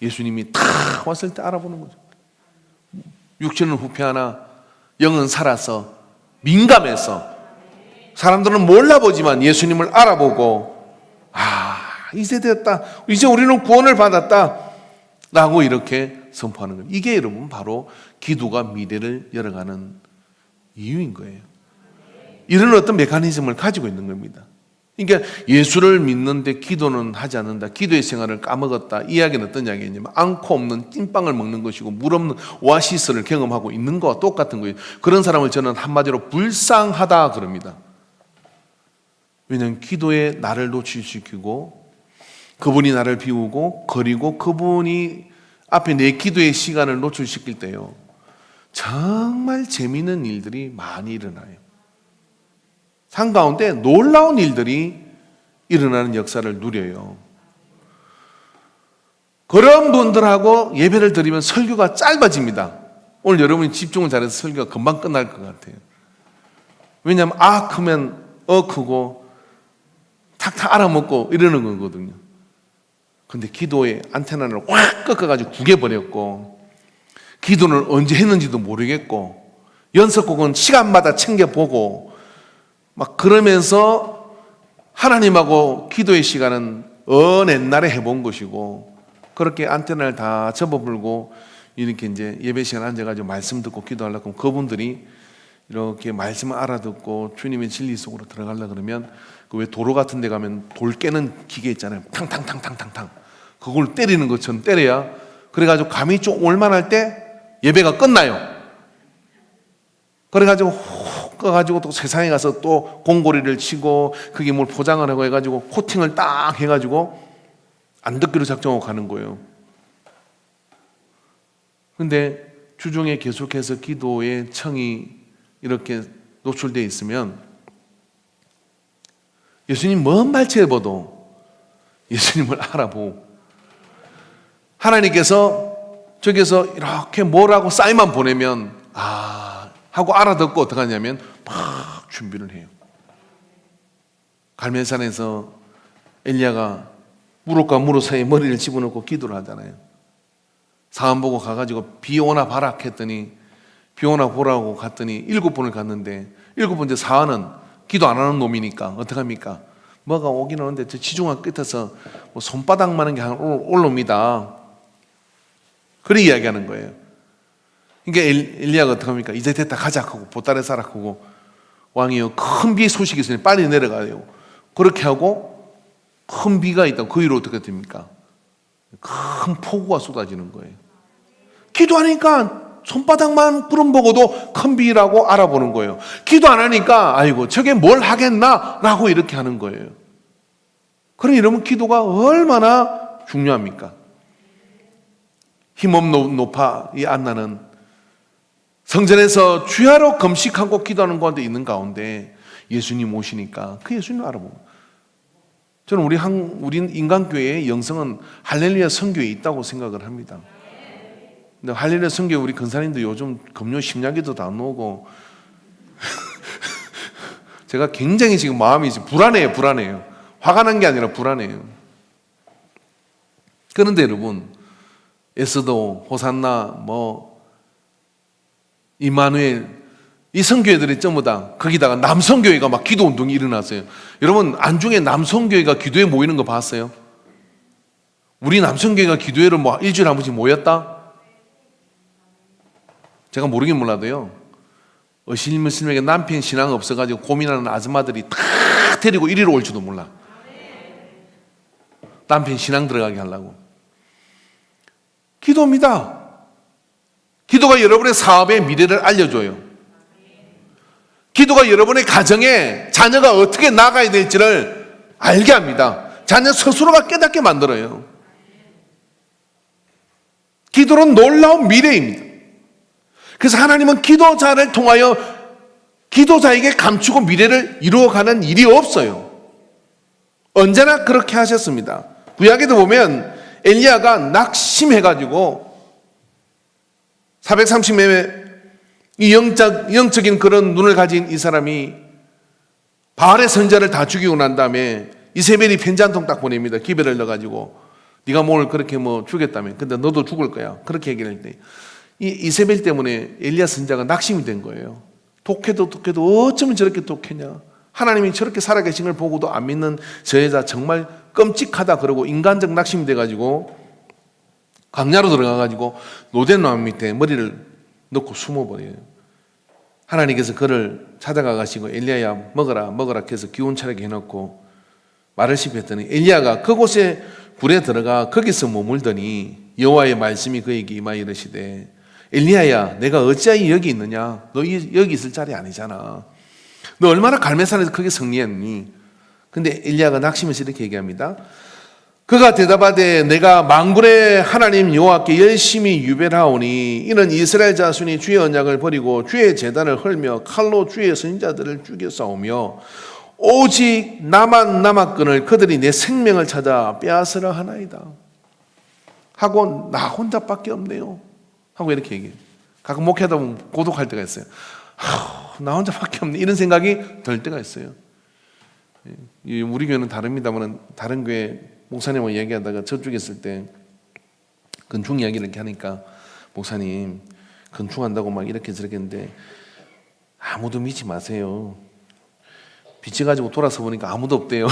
예수님이 탁 왔을 때 알아보는 거죠. 육체는 후패하나 영은 살아서 민감해서 사람들은 몰라보지만 예수님을 알아보고, 이제 됐다, 이제 우리는 구원을 받았다 라고 이렇게 선포하는 거예요. 이게 여러분 바로 기도가 미래를 열어가는 이유인 거예요. 이런 어떤 메커니즘을 가지고 있는 겁니다. 그러니까 예수를 믿는데 기도는 하지 않는다, 기도의 생활을 까먹었다, 이 이야기는 어떤 이야기냐면 앙코 없는 찐빵을 먹는 것이고 물 없는 오아시스를 경험하고 있는 것과 똑같은 거예요. 그런 사람을 저는 한마디로 불쌍하다 그럽니다. 왜냐하면 기도에 나를 노출시키고 그분이 나를 비우고 거리고 그분이 앞에 내 기도의 시간을 노출시킬 때요, 정말 재미있는 일들이 많이 일어나요. 삶 가운데 놀라운 일들이 일어나는 역사를 누려요. 그런 분들하고 예배를 드리면 설교가 짧아집니다. 오늘 여러분이 집중을 잘해서 설교가 금방 끝날 것 같아요. 왜냐하면 크면 크고 탁탁 알아먹고 이러는 거거든요. 근데 기도의 안테나를 확 꺾어가지고 구겨버렸고, 기도는 언제 했는지도 모르겠고, 연습곡은 시간마다 챙겨보고 막 그러면서 하나님하고 기도의 시간은 옛날에 해본 것이고, 그렇게 안테나를 다 접어불고 이렇게 이제 예배 시간 앉아가지고 말씀 듣고 기도하려고 하면 그분들이 이렇게 말씀을 알아듣고 주님의 진리 속으로 들어가려고 그러면 그 왜 도로 같은 데 가면 돌 깨는 기계 있잖아요. 탕탕탕탕탕탕. 그걸 때리는 것처럼 때려야, 그래가지고 감이 좀 올만할 때 예배가 끝나요. 그래가지고 훅 꺼가지고 또 세상에 가서 또 공고리를 치고 그게 뭘 포장을 하고 해가지고 코팅을 딱 해가지고 안 듣기로 작정하고 가는 거예요. 근데 주중에 계속해서 기도의 청이 이렇게 노출되어 있으면 예수님 먼 발치에 봐도 예수님을 알아보고, 하나님께서 저기서 이렇게 뭐라고 사인만 보내면 하고 알아듣고 어떻게 하냐면 막 준비를 해요. 갈멜산에서 엘리야가 무릇과 무릇 사이에 머리를 집어넣고 기도를 하잖아요. 사람 보고 가가지고 비 오나 봐라 했더니 비 오나 보라고 갔더니 7번을 갔는데 7번째 사안은 기도 안 하는 놈이니까 어떡합니까? 뭐가 오긴 오는데 저 지중한 끝에서 뭐 손바닥만한 게 올라옵니다. 그렇게 이야기하는 거예요. 그러니까 엘리야가 어떡합니까? 이제 됐다 가자 하고 보따리 싸라 하고, 왕이요 큰 비 소식이 있으니 빨리 내려가요. 그렇게 하고 큰 비가 있다고 그 위로 어떻게 됩니까? 큰 폭우가 쏟아지는 거예요. 기도하니까 손바닥만 구름 보고도 큰 비라고 알아보는 거예요. 기도 안 하니까 아이고 저게 뭘 하겠나 라고 이렇게 하는 거예요. 그럼 여러분, 기도가 얼마나 중요합니까? 힘없는 노파 이 안나는 성전에서 주야로 금식하고 기도하는 가운데 있는 가운데 예수님 오시니까 그 예수님을 알아보고, 저는 우리 인간교회의 영성은 할렐루야 선교에 있다고 생각을 합니다. 근데 할렐루야 선교에 우리 근사님도 요즘 금요 심야기도도 안 오고 제가 굉장히 지금 마음이 지금 불안해요. 화가 난 게 아니라 불안해요. 그런데 여러분, 에스도, 호산나, 이마누엘, 이 선교회들이 전부 다 거기다가 남선교회가 막 기도 운동이 일어났어요. 여러분, 안중에 남선교회가 기도에 모이는 거 봤어요? 우리 남성교회가 기도회를 뭐 일주일에 한 번씩 모였다? 제가 모르긴 몰라도요, 어실무슬에게 남편 신앙 없어가지고 고민하는 아줌마들이 다 데리고 이리로 올지도 몰라. 남편 신앙 들어가게 하려고. 기도입니다. 기도가 여러분의 사업의 미래를 알려줘요. 기도가 여러분의 가정에 자녀가 어떻게 나가야 될지를 알게 합니다. 자녀 스스로가 깨닫게 만들어요. 기도는 놀라운 미래입니다. 그래서 하나님은 기도자를 통하여 기도자에게 감추고 미래를 이루어가는 일이 없어요. 언제나 그렇게 하셨습니다. 구약에도 보면 엘리야가 낙심해가지고 430명의 이 영적인 그런 눈을 가진 이 사람이 바알의 선자를 다 죽이고 난 다음에 이세벨이 편지 한 통 딱 보냅니다. 기별을 넣어가지고 네가 뭘 그렇게 뭐 죽였다며. 근데 너도 죽을 거야. 그렇게 얘기를 할 때 이 이세벨 때문에 엘리야 선자가 낙심이 된 거예요. 독해도 어쩌면 저렇게 독해냐. 하나님이 저렇게 살아계신 걸 보고도 안 믿는 저 여자 정말 끔찍하다 그러고 인간적 낙심이 돼가지고 광야로 들어가가지고 노대나무 밑에 머리를 넣고 숨어버려요. 하나님께서 그를 찾아가 가시고 엘리야야 먹어라 해서 기운 차리게 해놓고 말을 씹혔더니 엘리야가 그곳에 굴에 들어가 거기서 머물더니 여호와의 말씀이 그에게 임하여 이르시되 엘리야야 내가 어찌하여 여기 있느냐. 너 여기 있을 자리 아니잖아. 너 얼마나 갈매산에서 크게 승리했니. 근데 엘리야가 낙심해서 이렇게 얘기합니다. 그가 대답하되 내가 만군의 하나님 여호와께 열심히 유배하오니 이는 이스라엘 자손이 주의 언약을 버리고 주의 제단을 헐며 칼로 주의 선지자들을 죽여 싸우며 오직 나만 남았거늘 그들이 내 생명을 찾아 빼앗으려 하나이다 하고 나 혼자밖에 없네요 하고 이렇게 얘기해요. 가끔 목회하다 보면 고독할 때가 있어요. 나 혼자밖에 없네 이런 생각이 들 때가 있어요. 우리 교회는 다릅니다만 다른 교회 목사님하고 얘기하다가 저쪽에 있을 때 건축 이야기를 이렇게 하니까 목사님 건축한다고 막 이렇게 저렇게 했는데 아무도 믿지 마세요. 비춰가지고 돌아서 보니까 아무도 없대요.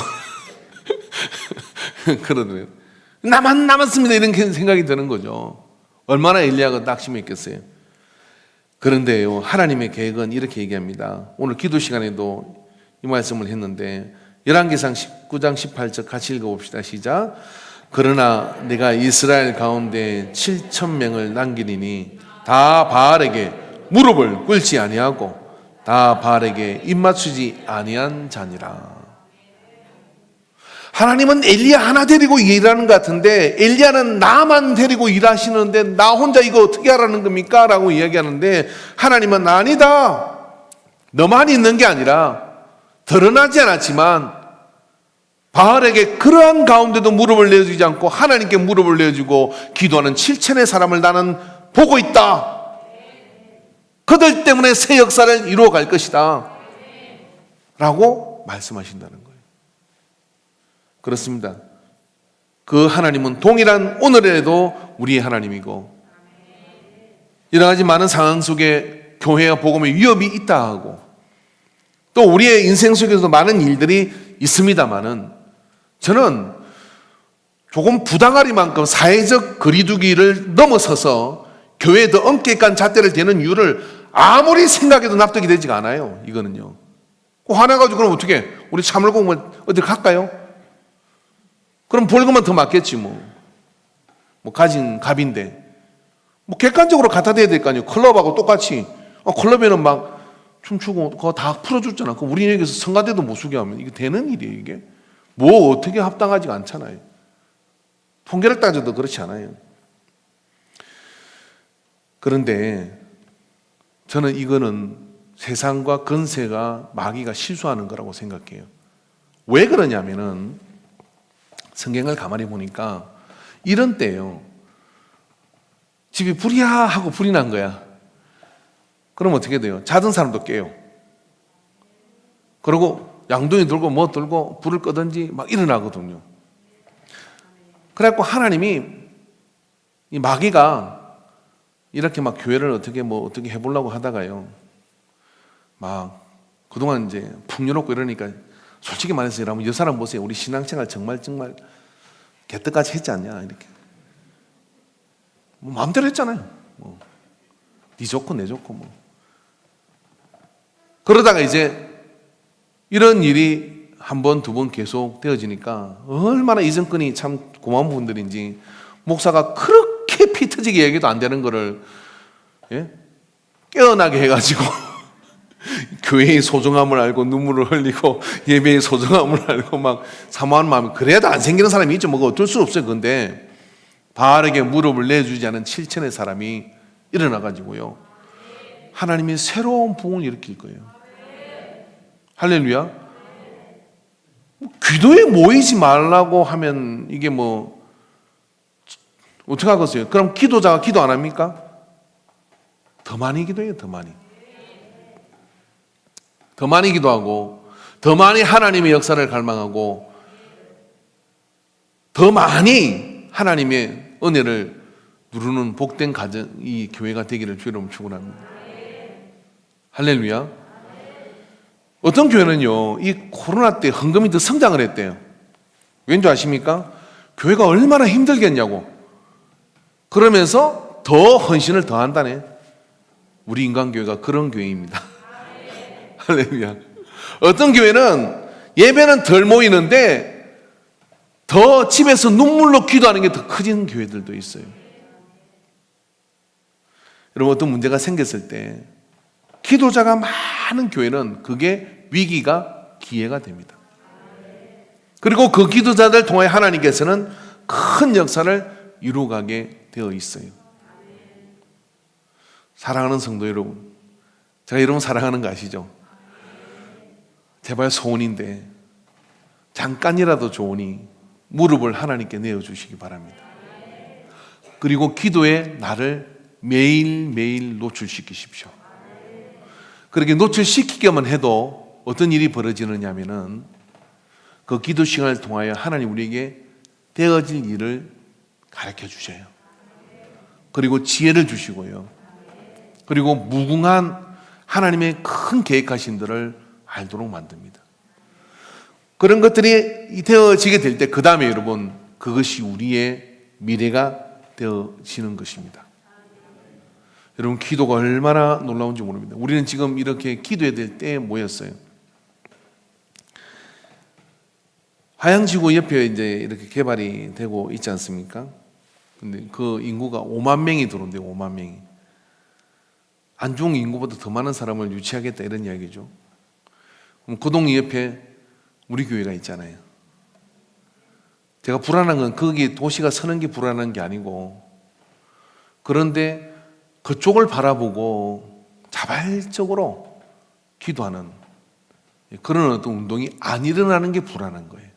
그러더래요. 나만 남았습니다 이런 생각이 드는 거죠. 얼마나 엘리야가 낙심했겠어요. 그런데요 하나님의 계획은 이렇게 얘기합니다. 오늘 기도 시간에도 이 말씀을 했는데 열왕기상 19장 18절 같이 읽어봅시다. 시작. 그러나 내가 이스라엘 가운데 7,000명을 남기리니 다 바알에게 무릎을 꿇지 아니하고 다 바알에게 입맞추지 아니한 자니라. 하나님은 엘리야 하나 데리고 일하는 것 같은데 엘리야는 나만 데리고 일하시는데 나 혼자 이거 어떻게 하라는 겁니까? 라고 이야기하는데 하나님은 아니다. 너만 있는 게 아니라 드러나지 않았지만 바알에게 그러한 가운데도 무릎을 내어주지 않고 하나님께 무릎을 내어주고 기도하는 7천의 사람을 나는 보고 있다. 그들 때문에 새 역사를 이루어갈 것이다 라고 말씀하신다는 거예요. 그렇습니다. 그 하나님은 동일한 오늘에도 우리의 하나님이고 여러 가지 많은 상황 속에 교회와 복음의 위협이 있다 하고 또 우리의 인생 속에서도 많은 일들이 있습니다만은 저는 조금 부당하리만큼 사회적 거리두기를 넘어서서 교회에 더 엄격한 잣대를 대는 이유를 아무리 생각해도 납득이 되지가 않아요. 이거는요. 화나가지고 그럼 어떻게 우리 참을고 어디 갈까요? 그럼 벌금은 더 맞겠지 뭐 가진 갑인데 객관적으로 갖다 대야 될 거 아니에요. 클럽하고 똑같이 클럽에는 막 춤추고 그거 다 풀어줬잖아. 그럼 우리 여기서 성가대도 못 쓰게 하면 이게 되는 일이에요. 이게 뭐 어떻게 합당하지가 않잖아요. 통계를 따져도 그렇지 않아요. 그런데 저는 이거는 세상과 건세가 마귀가 실수하는 거라고 생각해요. 왜 그러냐면은 성경을 가만히 보니까 이런 때예요. 집이 불이야 하고 불이 난 거야. 그럼 어떻게 돼요? 자던 사람도 깨요. 그리고 양동이 들고 뭐 들고 불을 끄든지 막 일어나거든요. 그래갖고 하나님이 이 마귀가 이렇게 막 교회를 어떻게 해보려고 하다가요. 막 그동안 이제 풍요롭고 이러니까 솔직히 말해서 여러분 이 사람 보세요. 우리 신앙생활 정말 개떡같이 했지 않냐 이렇게 뭐 마음대로 했잖아요. 뭐. 네 좋고 내 좋고 뭐. 그러다가 이제 이런 일이 한 번, 두 번 계속 되어지니까 얼마나 이정권이 참 고마운 분들인지 목사가 그렇게 피 터지게 얘기도 안 되는 거를 깨어나게 해가지고 교회의 소중함을 알고 눈물을 흘리고 예배의 소중함을 알고 막 사모하는 마음이 그래도 안 생기는 사람이 있죠. 뭐 어쩔 수 없어요. 근데 바르게 무릎을 내주지 않은 7천의 사람이 일어나가지고요 하나님이 새로운 부흥을 일으킬 거예요. 할렐루야. 기도에 모이지 말라고 하면 이게 뭐 어떻게 하겠어요? 그럼 기도자가 기도 안 합니까? 더 많이 기도해요. 더 많이. 더 많이 기도하고 더 많이 하나님의 역사를 갈망하고 더 많이 하나님의 은혜를 누르는 복된 가정, 이 교회가 되기를 주의 이름으로 축원합니다. 할렐루야. 어떤 교회는요 이 코로나 때 헌금이 더 성장을 했대요. 왠지 아십니까? 교회가 얼마나 힘들겠냐고. 그러면서 더 헌신을 더 한다네. 우리 인간교회가 그런 교회입니다. 할렐루야. 어떤 교회는 예배는 덜 모이는데 더 집에서 눈물로 기도하는 게 더 커지는 교회들도 있어요. 여러분 어떤 문제가 생겼을 때 기도자가 많은 교회는 그게 위기가 기회가 됩니다. 그리고 그 기도자들 통해 하나님께서는 큰 역사를 이루어가게 되어 있어요. 사랑하는 성도 여러분, 제가 여러분 사랑하는 거 아시죠? 제발 소원인데 잠깐이라도 좋으니 무릎을 하나님께 내어주시기 바랍니다. 그리고 기도에 나를 매일매일 노출시키십시오. 그렇게 노출시키기만 해도 어떤 일이 벌어지느냐 하면은 그 기도 시간을 통하여 하나님 우리에게 되어질 일을 가르쳐 주셔요. 그리고 지혜를 주시고요. 그리고 무궁한 하나님의 큰 계획하신 들을 알도록 만듭니다. 그런 것들이 되어지게 될 때 그 다음에 여러분 그것이 우리의 미래가 되어지는 것입니다. 여러분 기도가 얼마나 놀라운지 모릅니다. 우리는 지금 이렇게 기도해야 될 때에 모였어요. 하양지구 옆에 이제 이렇게 개발이 되고 있지 않습니까? 근데 그 인구가 5만 명이 들어온대요. 5만 명이. 안중 인구보다 더 많은 사람을 유치하겠다 이런 이야기죠. 그럼 그 동 옆에 우리 교회가 있잖아요. 제가 불안한 건 거기 도시가 서는 게 불안한 게 아니고 그런데 그쪽을 바라보고 자발적으로 기도하는 그런 어떤 운동이 안 일어나는 게 불안한 거예요.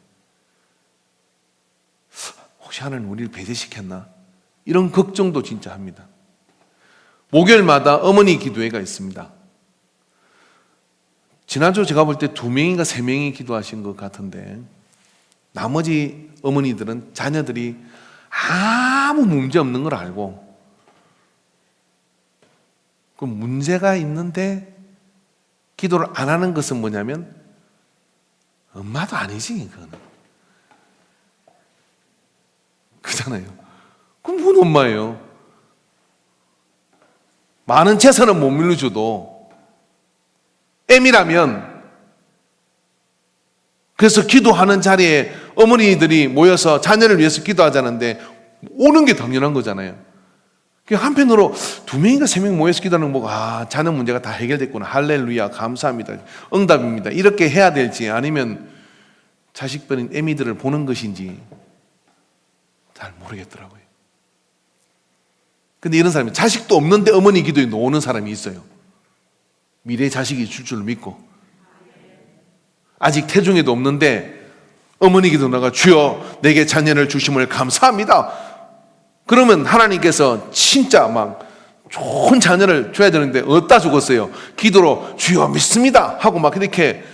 혹시 하나님 우리를 배제시켰나? 이런 걱정도 진짜 합니다. 목요일마다 어머니 기도회가 있습니다. 지난주 제가 볼 때 2명인가 3명이 기도하신 것 같은데 나머지 어머니들은 자녀들이 아무 문제 없는 걸 알고 그 문제가 있는데 기도를 안 하는 것은 뭐냐면 엄마도 아니지 그거는. 그잖아요. 그럼 뭔 엄마예요? 많은 재산은 못 물려줘도 M이라면 그래서 기도하는 자리에 어머니들이 모여서 자녀를 위해서 기도하자는데 오는 게 당연한 거잖아요. 한편으로 2명인가 3명 모여서 기도하는 거 보고 자녀 문제가 다 해결됐구나. 할렐루야 감사합니다. 응답입니다. 이렇게 해야 될지 아니면 자식들인 애미들을 보는 것인지 잘 모르겠더라고요. 근데 이런 사람이 자식도 없는데 어머니 기도에 놓는 사람이 있어요. 미래의 자식이 줄 줄 믿고 아직 태중에도 없는데 어머니 기도 나가 주여 내게 자녀를 주심을 감사합니다. 그러면 하나님께서 진짜 막 좋은 자녀를 줘야 되는데 어디다 죽었어요? 기도로 주여 믿습니다 하고 막 이렇게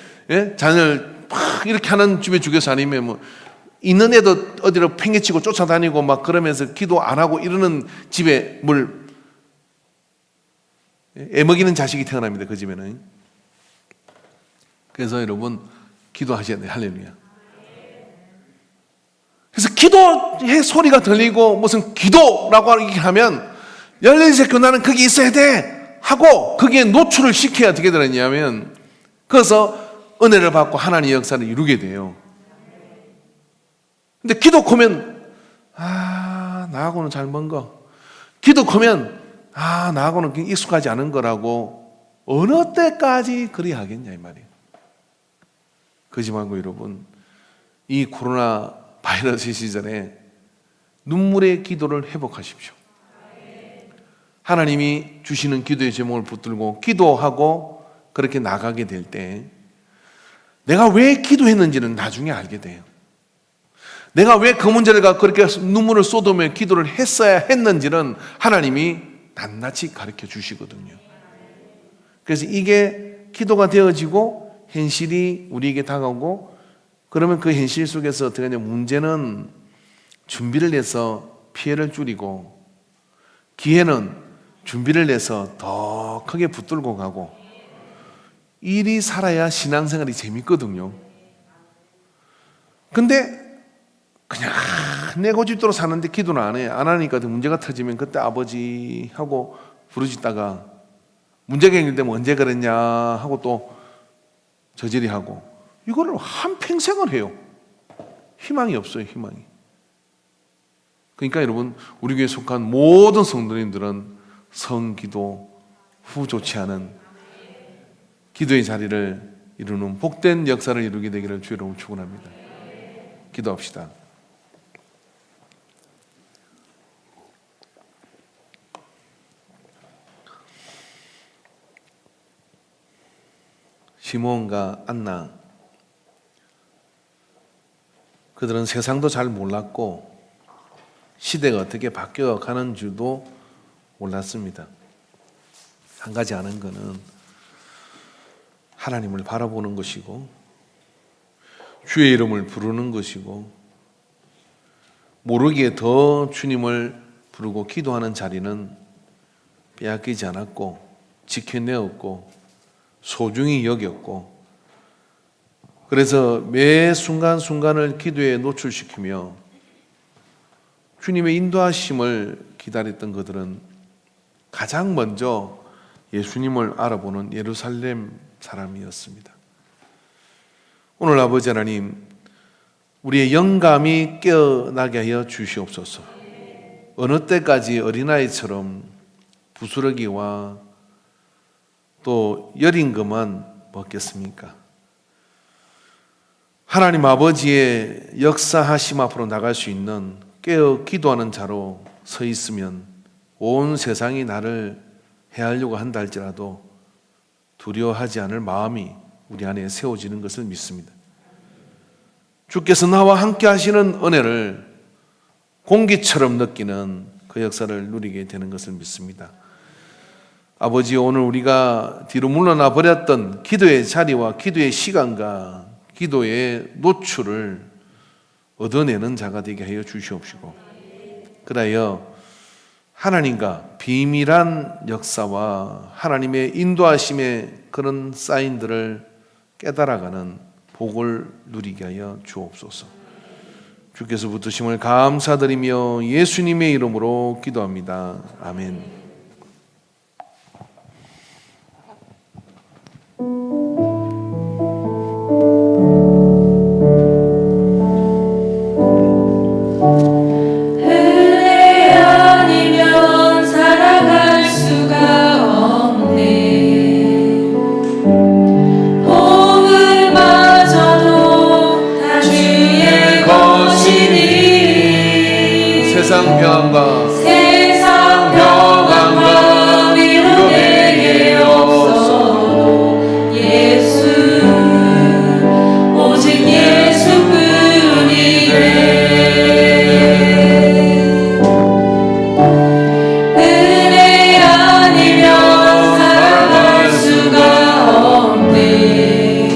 자녀를 막 이렇게 하는 집에 죽여서 아니면 뭐 있는 애도 어디로 팽개치고 쫓아다니고 막 그러면서 기도 안 하고 이러는 집에 뭘 애먹이는 자식이 태어납니다. 그 집에는. 그래서 여러분 기도하셔야 돼요. 할렐루야. 그래서 기도의 소리가 들리고 무슨 기도라고 하면 14세 교단은 거기 있어야 돼 하고 거기에 노출을 시켜야 어떻게 되느냐면 그래서 은혜를 받고 하나님의 역사를 이루게 돼요. 근데 기도 크면 나하고는 잘 먼 거, 기도 크면 나하고는 익숙하지 않은 거라고 어느 때까지 그리 하겠냐 이 말이에요. 그러지 말고 여러분, 이 코로나 바이러스 시절에 눈물의 기도를 회복하십시오. 하나님이 주시는 기도의 제목을 붙들고 기도하고 그렇게 나가게 될 때 내가 왜 기도했는지는 나중에 알게 돼요. 내가 왜 그 문제를 갖고 그렇게 눈물을 쏟으며 기도를 했어야 했는지는 하나님이 낱낱이 가르쳐 주시거든요. 그래서 이게 기도가 되어지고 현실이 우리에게 다가오고, 그러면 그 현실 속에서 어떻게 하냐, 문제는 준비를 해서 피해를 줄이고 기회는 준비를 해서 더 크게 붙들고 가고, 일이 살아야 신앙생활이 재밌거든요. 근데 그냥 내 고집대로 사는데 기도는 안 해. 안 하니까 문제가 터지면 그때 아버지 하고 부르짖다가 문제가 해결되면 언제 그랬냐 하고 또 저질이 하고, 이거를 한평생을 해요. 희망이 없어요, 희망이. 그러니까 여러분, 우리 교회에 속한 모든 성도님들은 성기도 후 좋지 않은 기도의 자리를 이루는 복된 역사를 이루게 되기를 주의 이름으로 축원합니다. 기도합시다. 시몬과 안나, 그들은 세상도 잘 몰랐고 시대가 어떻게 바뀌어가는 줄도 몰랐습니다. 한 가지 아는 것은 하나님을 바라보는 것이고 주의 이름을 부르는 것이고, 모르기에 더 주님을 부르고 기도하는 자리는 빼앗기지 않았고 지켜내었고 소중히 여겼고, 그래서 매 순간순간을 기도에 노출시키며 주님의 인도하심을 기다렸던 그들은 가장 먼저 예수님을 알아보는 예루살렘 사람이었습니다. 오늘 아버지 하나님, 우리의 영감이 깨어나게 하여 주시옵소서. 어느 때까지 어린아이처럼 부스러기와 또 여린 것만 먹겠습니까? 하나님 아버지의 역사하심 앞으로 나갈 수 있는 깨어 기도하는 자로 서 있으면 온 세상이 나를 해하려고 한다 할지라도 두려워하지 않을 마음이 우리 안에 세워지는 것을 믿습니다. 주께서 나와 함께 하시는 은혜를 공기처럼 느끼는 그 역사를 누리게 되는 것을 믿습니다. 아버지, 오늘 우리가 뒤로 물러나 버렸던 기도의 자리와 기도의 시간과 기도의 노출을 얻어내는 자가 되게 하여 주시옵시고, 그리하여 하나님과 비밀한 역사와 하나님의 인도하심의 그런 사인들을 깨달아가는 복을 누리게 하여 주옵소서. 주께서 붙으심을 감사드리며 예수님의 이름으로 기도합니다. 아멘. 세상 평안과 위로 내게 없어도 예수, 오직 예수뿐이네. 은혜 아니면 살아갈 수가 없네.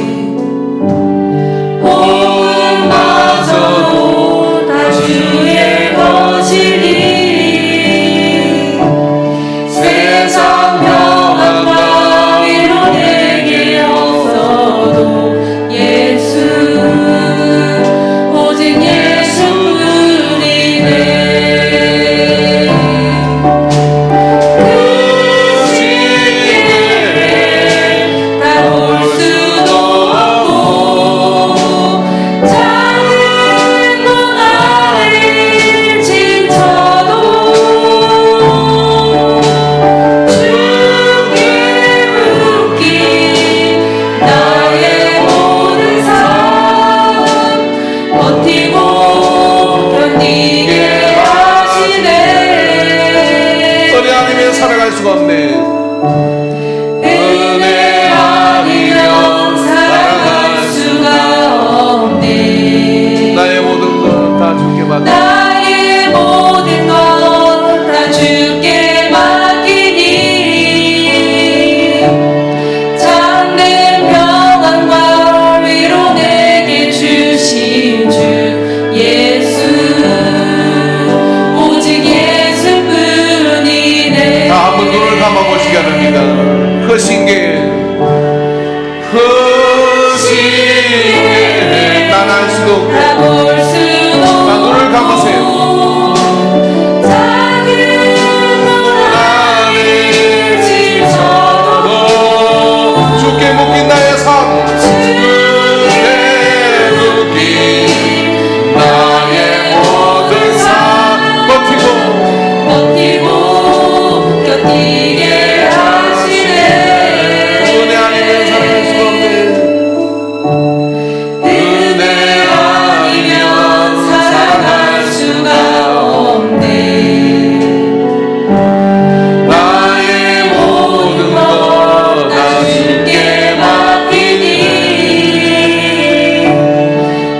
복음마저도 다 주의 것이니 나의 모든 삶 버티고 견디게 하시네. 은혜 아니면 살아갈 수가 없네. 은혜 아니면 살아갈 수가 없네. 나의 모든 것 다 주께 맡기니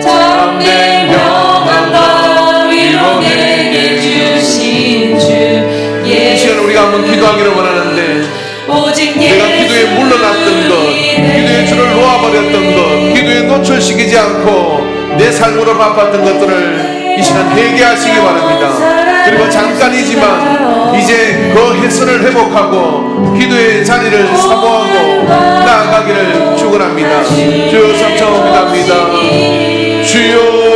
참된 평안과 위로 내게 주신 주 이 예수. 시간 우리가 한번 기도하기를 원하는데, 오직 내가 기도에 물러났던 것, 기도의 줄을 놓아버렸던 것, 기도에 노출시키지 않고 내 삶으로 바빴던 것들을 이 시간 회개하시기 바랍니다. 그리고 잠깐이지만 이제 그 훼손을 회복하고 기도의 자리를 사모하고 나아가기를 축원합니다. 주여 삼창합니다. 주여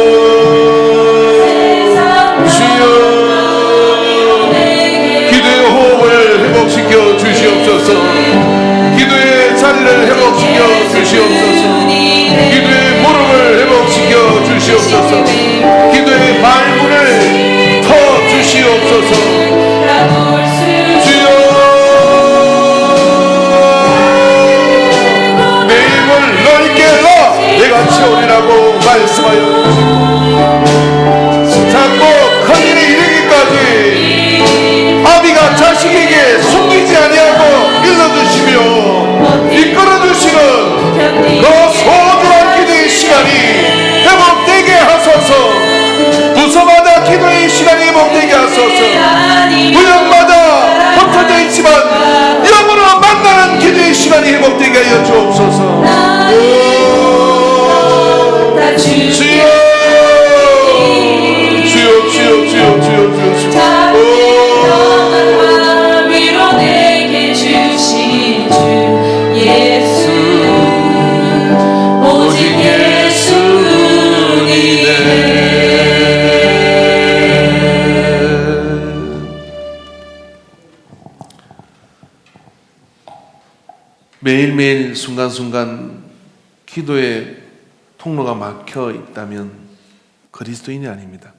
기도의 호흡을 회복시켜 주시옵소서. 기도의 자리를 회복시켜 주시옵소서. 기도의 무릎을 회복시켜 주시옵소서. 기도의 발문을 터 주시옵소서. 주여 내 힘을 넓게 넣어 내가 채우리라고 말씀하여 주시고, 자꾸 큰 일이 이르기까지 아비가 자식에게 숨기지 아니하고 일러주시며 이끌어주시는 그 소중한 기도의 시간이 회복되게 하소서. 부서마다 기도의 시간이 회복되게 하소서. 구역마다 흩어져 있지만 영으로 만나는 기도의 시간이 회복되게 하여 주옵소서. 주여 주여 주여 주여 주여 위로 내게 주신 주 예수. 오직 매일매일 순간순간 기도의 통로가 막혀 있다면 그리스도인이 아닙니다.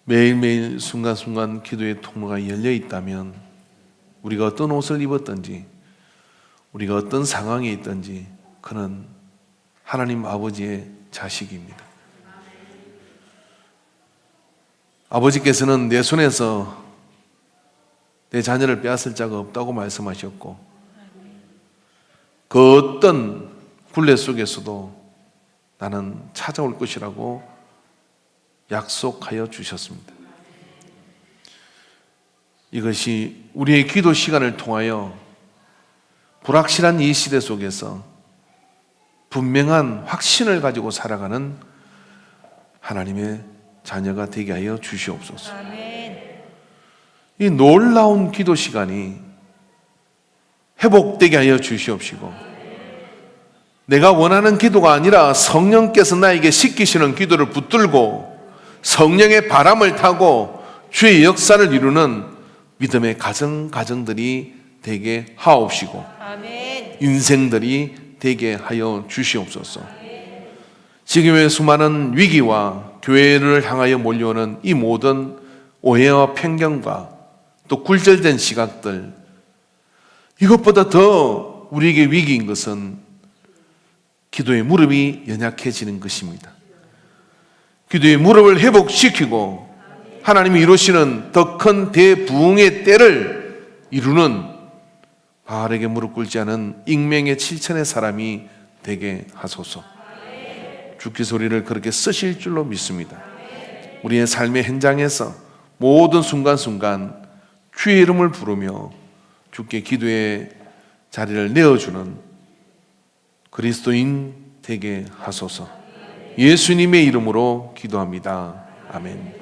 매일매일 순간순간 기도의 통로가 열려 있다면 우리가 어떤 옷을 입었든지 우리가 어떤 상황에 있든지 그는 하나님 아버지의 자식입니다. 아버지께서는 내 손에서 내 자녀를 빼앗을 자가 없다고 말씀하셨고, 그 어떤 굴레 속에서도 나는 찾아올 것이라고 약속하여 주셨습니다. 이것이 우리의 기도 시간을 통하여 불확실한 이 시대 속에서 분명한 확신을 가지고 살아가는 하나님의 자녀가 되게 하여 주시옵소서. 이 놀라운 기도 시간이 회복되게 하여 주시옵시고, 내가 원하는 기도가 아니라 성령께서 나에게 시키시는 기도를 붙들고 성령의 바람을 타고 주의 역사를 이루는 믿음의 가정들이 되게 하옵시고, 인생들이 되게 하여 주시옵소서. 지금의 수많은 위기와 교회를 향하여 몰려오는 이 모든 오해와 편견과 또 굴절된 시각들, 이것보다 더 우리에게 위기인 것은 기도의 무릎이 연약해지는 것입니다. 기도의 무릎을 회복시키고 하나님이 이루시는 더 큰 대부흥의 때를 이루는 바알에게 무릎 꿇지 않은 익명의 7천의 사람이 되게 하소서. 주께서 우리를 그렇게 쓰실 줄로 믿습니다. 우리의 삶의 현장에서 모든 순간순간 주의 이름을 부르며 주께 기도의 자리를 내어주는 그리스도인 되게 하소서. 예수님의 이름으로 기도합니다. 아멘.